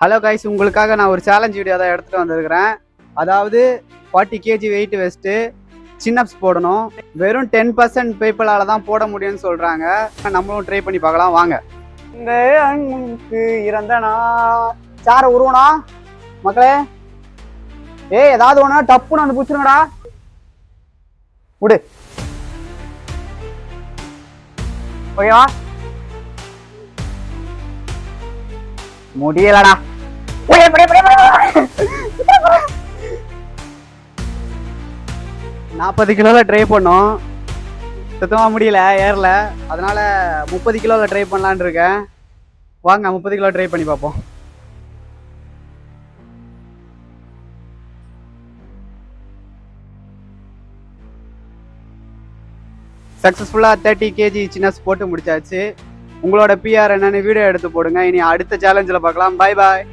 Hello guys, உங்களுக்காக நான் ஒரு சேலஞ்ச் வீடியோ தான் எடுத்துகிட்டு வந்திருக்கிறேன். அதாவது 40 kg வெயிட் வெஸ்ட்டு சின்னப்ஸ் போடணும். வெறும் 10% பீப்புளால் தான் போட முடியும்னு சொல்கிறாங்க. நம்மளும் ட்ரை பண்ணி பார்க்கலாம் வாங்க. இந்த அன்புக்கு இறந்தனா சாரை உருவனா மக்களே, ஏதாவது ஒன்றா டப்புன்னு வந்து பிடிச்சிருங்கடா. விடு, ஓகேவா? முடியலடா. 40 கிலோல ட்ரை பண்ணோம், சுத்தமா முடியல, ஏறல. அதனால 30 கிலோல ட்ரை பண்ணலான் இருக்கேன். வாங்க 30 கிலோ ட்ரை பண்ணி பார்ப்போம். சக்ஸஸ்ஃபுல்லாக 30 kg சின்னஸ் போட்டு முடிச்சாச்சு. உங்களோட பிஆர் என்னன்னு வீடியோ எடுத்து போடுங்க. இனி அடுத்த சேலஞ்சில் பார்க்கலாம். பாய் பாய்.